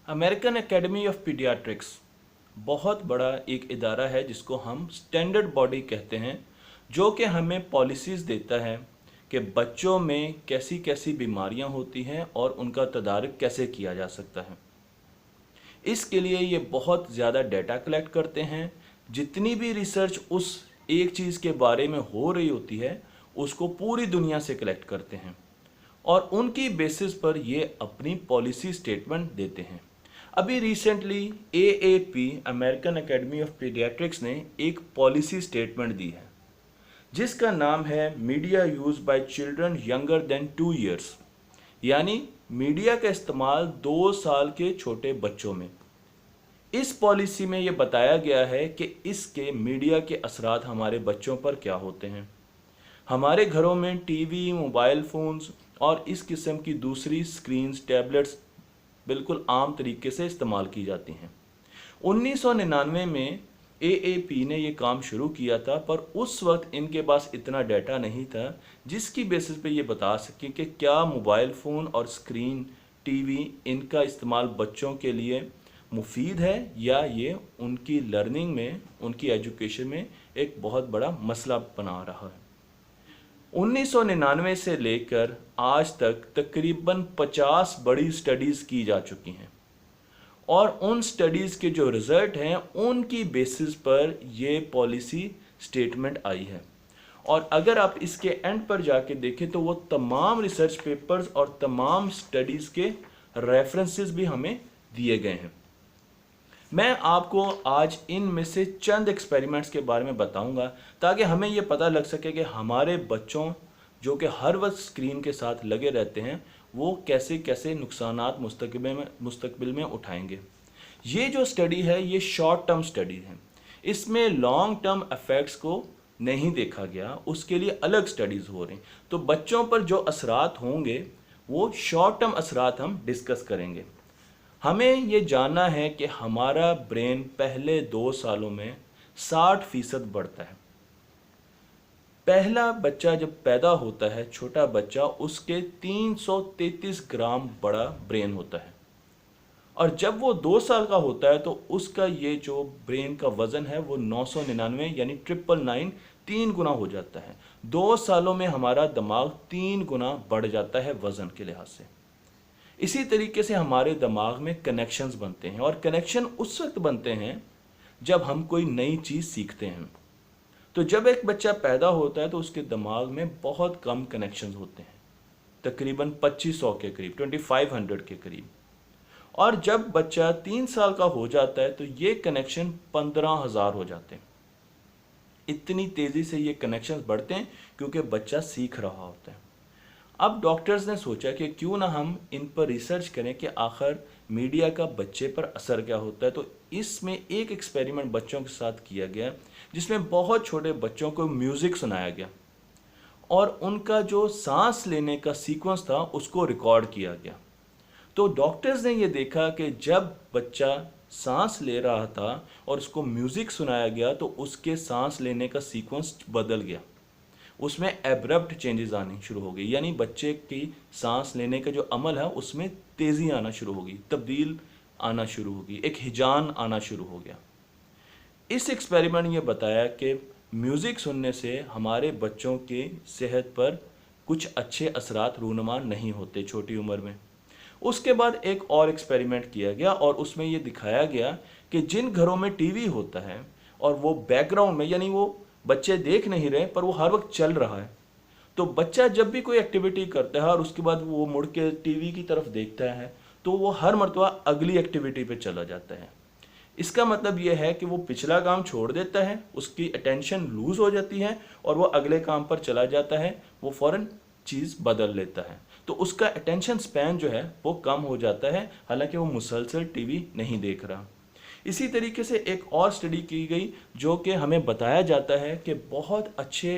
American academy of paediatrics बहुत बड़ा एक इदारा है जिसको हम स्टैंडर्ड बॉडी कहते हैं, जो कि हमें पॉलिसीज़ देता है कि बच्चों में कैसी कैसी बीमारियां होती हैं और उनका तदारक कैसे किया जा सकता है। इसके लिए ये बहुत ज़्यादा डेटा कलेक्ट करते हैं। जितनी भी रिसर्च उस एक चीज़ के बारे में हो रही होती है उसको पूरी दुनिया से कलेक्ट करते हैं और उनकी बेसिस पर ये अपनी पॉलिसी स्टेटमेंट देते हैं। अभी recently AAP American academy of paediatrics ने एक पॉलिसी स्टेटमेंट दी है जिसका नाम है media use by children younger than 2 years, यानी मीडिया का इस्तेमाल 2 साल के छोटे बच्चों में। इस पॉलिसी में यह बताया गया है कि इसके मीडिया के असरात हमारे बच्चों पर क्या होते हैं। हमारे घरों में टीवी, मोबाइल फ़ोन्स और इस किस्म की दूसरी स्क्रीन्स, टैबलेट्स बिल्कुल आम तरीके से इस्तेमाल की जाती हैं। 1999 में AAP ने ये काम शुरू किया था, पर उस वक्त इनके पास इतना डाटा नहीं था जिसकी बेसिस पे ये बता सकें कि क्या मोबाइल फ़ोन और स्क्रीन, टीवी इनका इस्तेमाल बच्चों के लिए मुफीद है या ये उनकी लर्निंग में, उनकी एजुकेशन में एक बहुत बड़ा मसला बना रहा है। 1999 से लेकर आज तक तकरीबन 50 बड़ी स्टडीज़ की जा चुकी हैं और उन स्टडीज़ के जो रिज़ल्ट हैं उनकी बेसिस पर ये पॉलिसी स्टेटमेंट आई है। और अगर आप इसके एंड पर जाके देखें तो वो तमाम रिसर्च पेपर्स और तमाम स्टडीज़ के रेफरेंसेस भी हमें दिए गए हैं। मैं आपको आज इनमें से चंद एक्सपेरिमेंट्स के बारे में बताऊंगा ताकि हमें ये पता लग सके कि हमारे बच्चों जो कि हर वक्त स्क्रीन के साथ लगे रहते हैं वो कैसे कैसे नुकसानात मुस्तकबिल में उठाएंगे। ये जो स्टडी है ये शॉर्ट टर्म स्टडी है, इसमें लॉन्ग टर्म इफ़ेक्ट्स को नहीं देखा गया, उसके लिए अलग स्टडीज़ हो रही। तो बच्चों पर जो असरात होंगे वो शॉर्ट टर्म असरात हम डिस्कस करेंगे। हमें ये जानना है कि हमारा ब्रेन पहले 2 सालों में 60% बढ़ता है। पहला बच्चा जब पैदा होता है, छोटा बच्चा, उसके 333 ग्राम बड़ा ब्रेन होता है और जब वो 2 साल का होता है तो उसका ये जो ब्रेन का वज़न है वो 999 यानी 999 3 गुना हो जाता है। 2 सालों में हमारा दिमाग 3 गुना बढ़ जाता है वज़न के लिहाज से। इसी तरीके से हमारे दिमाग में कनेक्शंस बनते हैं और कनेक्शन उस वक्त बनते हैं जब हम कोई नई चीज़ सीखते हैं। तो जब एक बच्चा पैदा होता है तो उसके दिमाग में बहुत कम कनेक्शंस होते हैं, तकरीबन 2500 के करीब, 2500 के करीब। और जब बच्चा 3 साल का हो जाता है तो ये कनेक्शन 15,000 हो जाते हैं। इतनी तेज़ी से ये कनेक्शंस बढ़ते हैं क्योंकि बच्चा सीख रहा होता है। अब डॉक्टर्स ने सोचा कि क्यों ना हम इन पर रिसर्च करें कि आखिर मीडिया का बच्चे पर असर क्या होता है। तो इसमें एक एक्सपेरिमेंट बच्चों के साथ किया गया जिसमें बहुत छोटे बच्चों को म्यूज़िक सुनाया गया और उनका जो सांस लेने का सीक्वेंस था उसको रिकॉर्ड किया गया। तो डॉक्टर्स ने ये देखा कि जब बच्चा सांस ले रहा था और उसको म्यूज़िक सुनाया गया तो उसके सांस लेने का सीक्वेंस बदल गया, उसमें एब्रप्ट चेंजेस आनी शुरू हो गई, यानी बच्चे की सांस लेने का जो अमल है उसमें तेज़ी आना शुरू हो गई, तब्दील आना शुरू हो गई, एक हिजान आना शुरू हो गया। इस एक्सपेरिमेंट ने यह बताया कि म्यूज़िक सुनने से हमारे बच्चों की सेहत पर कुछ अच्छे असरात रूनुमा नहीं होते छोटी उम्र में। उसके बाद एक और एक्सपेरिमेंट किया गया और उसमें यह दिखाया गया कि जिन घरों में टीवी होता है और वो बैकग्राउंड में, यानी वो बच्चे देख नहीं रहे पर वो हर वक्त चल रहा है, तो बच्चा जब भी कोई एक्टिविटी करता है और उसके बाद वो मुड़ के टीवी की तरफ देखता है तो वो हर मर्तबा अगली एक्टिविटी पे चला जाता है। इसका मतलब ये है कि वो पिछला काम छोड़ देता है, उसकी अटेंशन लूज हो जाती है और वो अगले काम पर चला जाता है, वो फ़ौरन चीज़ बदल लेता है। तो उसका अटेंशन स्पैन जो है वो कम हो जाता है, हालांकि वो मुसलसल टीवी नहीं देख रहा। इसी तरीके से एक और स्टडी की गई जो कि हमें बताया जाता है कि बहुत अच्छे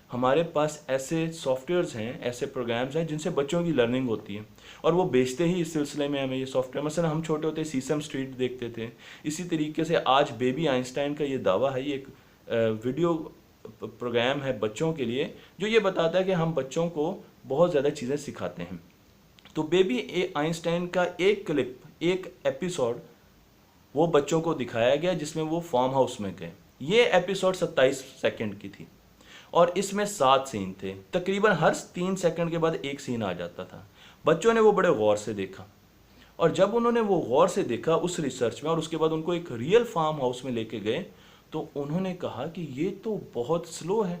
हमारे पास ऐसे सॉफ्टवेयर्स हैं, ऐसे प्रोग्राम्स हैं जिनसे बच्चों की लर्निंग होती है और वो बेचते ही इस सिलसिले में हमें ये सॉफ्टवेयर। मसलन हम छोटे होते सीसम स्ट्रीट देखते थे। इसी तरीके से आज बेबी आइंस्टाइन का ये दावा है, ये एक वीडियो प्रोग्राम है बच्चों के लिए जो ये बताता है कि हम बच्चों को बहुत ज़्यादा चीज़ें सिखाते हैं। तो बेबी आइंस्टाइन का एक क्लिप, एक एपिसोड वो बच्चों को दिखाया गया जिसमें वो फार्म हाउस में गए। ये एपिसोड 27 सेकंड की थी और इसमें 7 सीन थे। तकरीबन हर 3 सेकंड के बाद एक सीन आ जाता था। बच्चों ने वो बड़े गौर से देखा और जब उन्होंने वो गौर से देखा उस रिसर्च में और उसके बाद उनको एक रियल फार्म हाउस में लेके गए तो उन्होंने कहा कि ये तो बहुत स्लो है।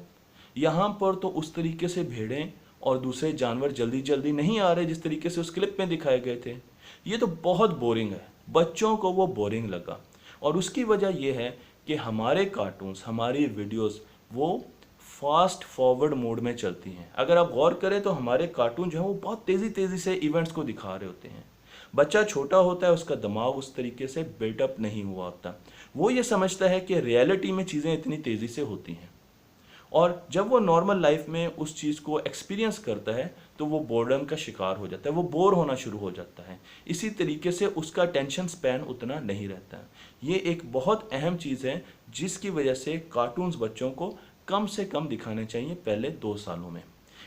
यहाँ पर तो उस तरीके से भेड़ें और दूसरे जानवर जल्दी जल्दी नहीं आ रहे जिस तरीके से उस क्लिप में दिखाए गए थे। ये तो बहुत बोरिंग है। बच्चों को वो बोरिंग लगा और उसकी वजह यह है कि हमारे कार्टून्स, हमारी वीडियोस वो फास्ट फॉरवर्ड मोड में चलती हैं। अगर आप गौर करें तो हमारे कार्टून जो है वो बहुत तेज़ी से इवेंट्स को दिखा रहे होते हैं। बच्चा छोटा होता है, उसका दिमाग उस तरीके से बिल्टअप नहीं हुआ होता। वो ये समझता है कि रियलिटी में चीज़ें इतनी तेज़ी से होती हैं और जब वो नॉर्मल लाइफ में उस चीज़ को एक्सपीरियंस करता है तो वो बोर्डम का शिकार हो जाता है, वो बोर होना शुरू हो जाता है। इसी तरीके से उसका टेंशन स्पैन उतना नहीं रहता है। ये एक बहुत अहम चीज़ है जिसकी वजह से कार्टून्स बच्चों को कम से कम दिखाने चाहिए पहले 2 सालों में।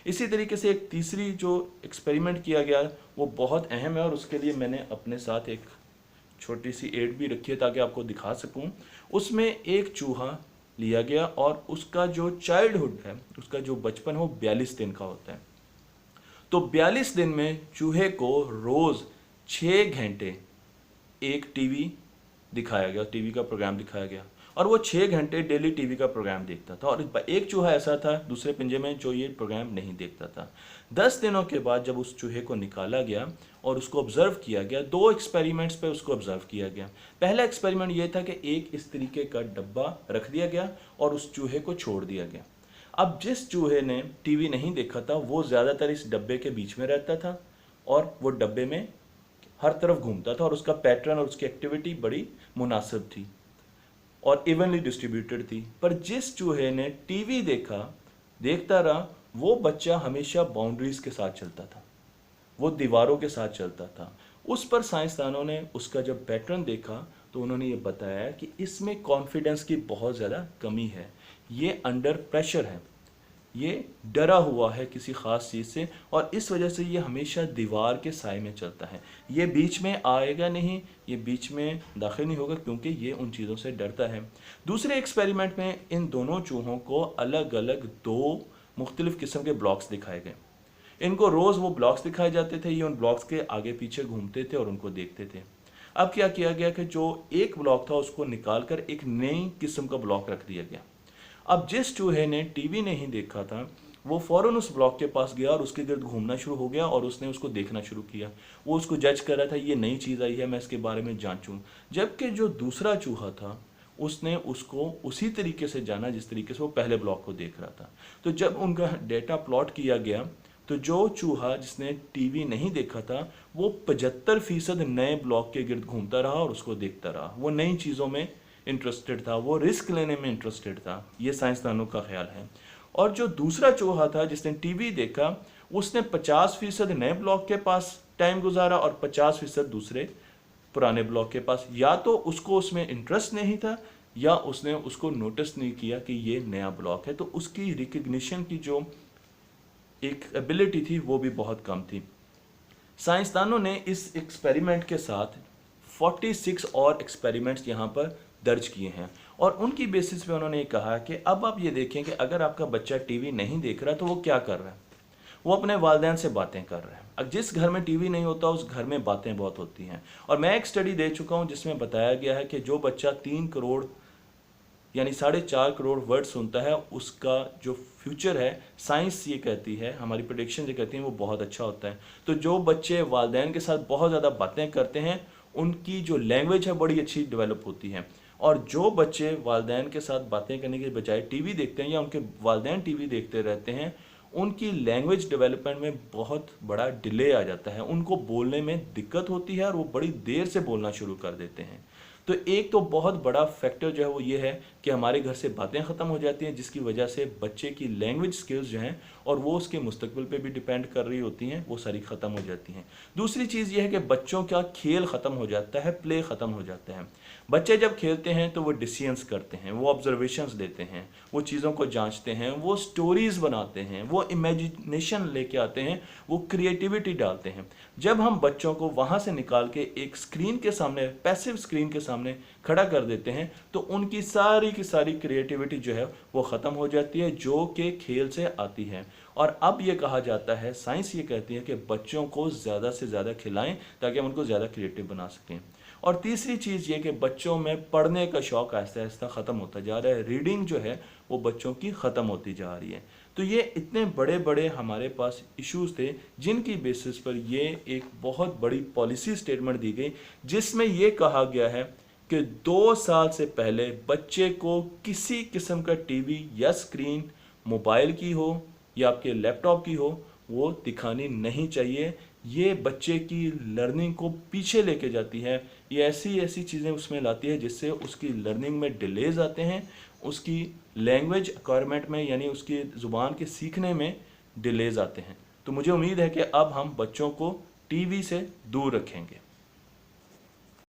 इसी तरीके से एक तीसरी जो एक्सपेरिमेंट किया गया वो बहुत अहम है और उसके लिए मैंने अपने साथ एक छोटी सी एड भी रखी है ताकि आपको दिखा सकूं। उसमें एक चूहा लिया गया और उसका जो चाइल्डहुड है, उसका जो बचपन है वो 42 दिन का होता है। तो 42 दिन में चूहे को रोज़ 6 घंटे एक टीवी दिखाया गया, टीवी का प्रोग्राम दिखाया गया और वो 6 घंटे डेली टीवी का प्रोग्राम देखता था। और एक चूहा ऐसा था दूसरे पिंजरे में जो ये प्रोग्राम नहीं देखता था। 10 दिनों के बाद जब उस चूहे को निकाला गया और उसको ऑब्जर्व किया गया, 2 एक्सपेरिमेंट्स पे उसको ऑब्जर्व किया गया। पहला एक्सपेरिमेंट ये था कि एक इस तरीके का डब्बा रख दिया गया और उस चूहे को छोड़ दिया गया। अब जिस चूहे ने टीवी नहीं देखा था वो ज़्यादातर इस डब्बे के बीच में रहता था और वो डब्बे में हर तरफ घूमता था और उसका पैटर्न और उसकी एक्टिविटी बड़ी मुनासिब थी और इवनली डिस्ट्रीब्यूटेड थी। पर जिस चूहे ने टीवी देखता रहा, वो बच्चा हमेशा बाउंड्रीज के साथ चलता था, वो दीवारों के साथ चलता था। उस पर साइंसदानों ने उसका जब पैटर्न देखा तो उन्होंने ये बताया कि इसमें कॉन्फिडेंस की बहुत ज़्यादा कमी है, ये अंडर प्रेशर है, ये डरा हुआ है किसी ख़ास चीज़ से और इस वजह से ये हमेशा दीवार के साए में चलता है। ये बीच में आएगा नहीं, ये बीच में दाखिल नहीं होगा क्योंकि ये उन चीज़ों से डरता है। दूसरे एक्सपेरिमेंट में इन दोनों चूहों को अलग अलग 2 मुख्तलिफ़ किस्म के ब्लॉक्स दिखाए गए। इनको रोज़ वो ब्लॉक्स दिखाए जाते थे, ये उन ब्लॉक्स के आगे पीछे घूमते थे और उनको देखते थे। अब क्या किया गया कि जो एक ब्लॉक था उसको निकाल कर एक नई किस्म का ब्लॉक रख दिया गया। अब जिस चूहे ने टीवी नहीं देखा था वो फ़ौरन उस ब्लॉक के पास गया और उसके गिर्द घूमना शुरू हो गया और उसने उसको देखना शुरू किया। वो उसको जज कर रहा था, ये नई चीज़ आई है, मैं इसके बारे में जांचूं। जबकि जो दूसरा चूहा था उसने उसको उसी तरीके से जाना जिस तरीके से वो पहले ब्लॉक को देख रहा था। तो जब उनका डेटा प्लॉट किया गया तो जो चूहा जिसने टीवी नहीं देखा था वो 75% नए ब्लॉक के गिर्द घूमता रहा और उसको देखता रहा। वो नई चीज़ों में इंटरेस्टेड था, वो रिस्क लेने में इंटरेस्टेड था, ये साइंसदानों का ख्याल है। और जो दूसरा चूहा था जिसने टीवी देखा उसने 50% नए ब्लॉक के पास टाइम गुजारा और 50% दूसरे पुराने ब्लॉक के पास। या तो उसको उसमें इंटरेस्ट नहीं था या उसने उसको नोटिस नहीं किया कि ये नया ब्लॉक है, तो उसकी रिकग्निशन की जो एक एबिलिटी थी वो भी बहुत कम थी। साइंसदानों ने इस एक्सपेरिमेंट के साथ 46 और एक्सपेरिमेंट्स यहाँ पर दर्ज किए हैं और उनकी बेसिस पे उन्होंने कहा कि अब आप ये देखें कि अगर आपका बच्चा टीवी नहीं देख रहा तो वो क्या कर रहा है। वो अपने वालिदैन से बातें कर रहा है। अब जिस घर में टीवी नहीं होता उस घर में बातें बहुत होती हैं। और मैं एक स्टडी दे चुका हूँ जिसमें बताया गया है कि जो बच्चा 3 करोड़ यानी 4.5 करोड़ वर्ड सुनता है उसका जो फ्यूचर है, साइंस ये कहती है, हमारी प्रेडिक्शन ये कहती है, वो बहुत अच्छा होता है। तो जो बच्चे वालिदैन के साथ बहुत ज़्यादा बातें करते हैं उनकी जो लैंग्वेज है बड़ी अच्छी डेवलप होती है। और जो बच्चे वालिदैन के साथ बातें करने के बजाय टीवी देखते हैं या उनके वालिदैन टीवी देखते रहते हैं उनकी लैंग्वेज डेवलपमेंट में बहुत बड़ा डिले आ जाता है, उनको बोलने में दिक्कत होती है और वो बड़ी देर से बोलना शुरू कर देते हैं। तो एक तो बहुत बड़ा फैक्टर जो है वो ये है कि हमारे घर से बातें ख़त्म हो जाती हैं, जिसकी वजह से बच्चे की लैंग्वेज स्किल्स जो हैं और वो उसके मुस्तकबिल पे भी डिपेंड कर रही होती हैं, वो सारी ख़त्म हो जाती हैं। दूसरी चीज़ ये है कि बच्चों का खेल ख़त्म हो जाता है, प्ले ख़त्म हो जाता है। बच्चे जब खेलते हैं तो वो डिसीजंस करते हैं, वो ऑब्जर्वेशंस देते हैं, वो चीज़ों को जांचते हैं, वो स्टोरीज बनाते हैं, वो इमेजिनेशन लेके आते हैं, वो क्रिएटिविटी डालते हैं। जब हम बच्चों को वहाँ से निकाल के एक स्क्रीन के सामने, पैसिव स्क्रीन के सामने खड़ा कर देते हैं, तो उनकी सारी की सारी क्रिएटिविटी जो है वो ख़त्म हो जाती है, जो कि खेल से आती है। और अब ये कहा जाता है, साइंस ये कहती है कि बच्चों को ज़्यादा से ज़्यादा खिलाएं ताकि हम उनको ज़्यादा क्रिएटिव बना सकें। और तीसरी चीज़ ये कि बच्चों में पढ़ने का शौक़ आहिस्ता आहिस्ता ख़त्म होता जा रहा है, रीडिंग जो है वो बच्चों की ख़त्म होती जा रही है। तो ये इतने बड़े बड़े हमारे पास इश्यूज़ थे जिनकी बेसिस पर ये एक बहुत बड़ी पॉलिसी स्टेटमेंट दी गई, जिसमें ये कहा गया है कि 2 साल से पहले बच्चे को किसी किस्म का टीवी या स्क्रीन, मोबाइल की हो या आपके लैपटॉप की हो, वो दिखानी नहीं चाहिए। ये बच्चे की लर्निंग को पीछे लेके जाती है, ये ऐसी ऐसी चीज़ें उसमें लाती है जिससे उसकी लर्निंग में डिलेज आते हैं, उसकी लैंग्वेज एक्वायरमेंट में यानी उसकी ज़ुबान के सीखने में डिलेज आते हैं। तो मुझे उम्मीद है कि अब हम बच्चों को टीवी से दूर रखेंगे।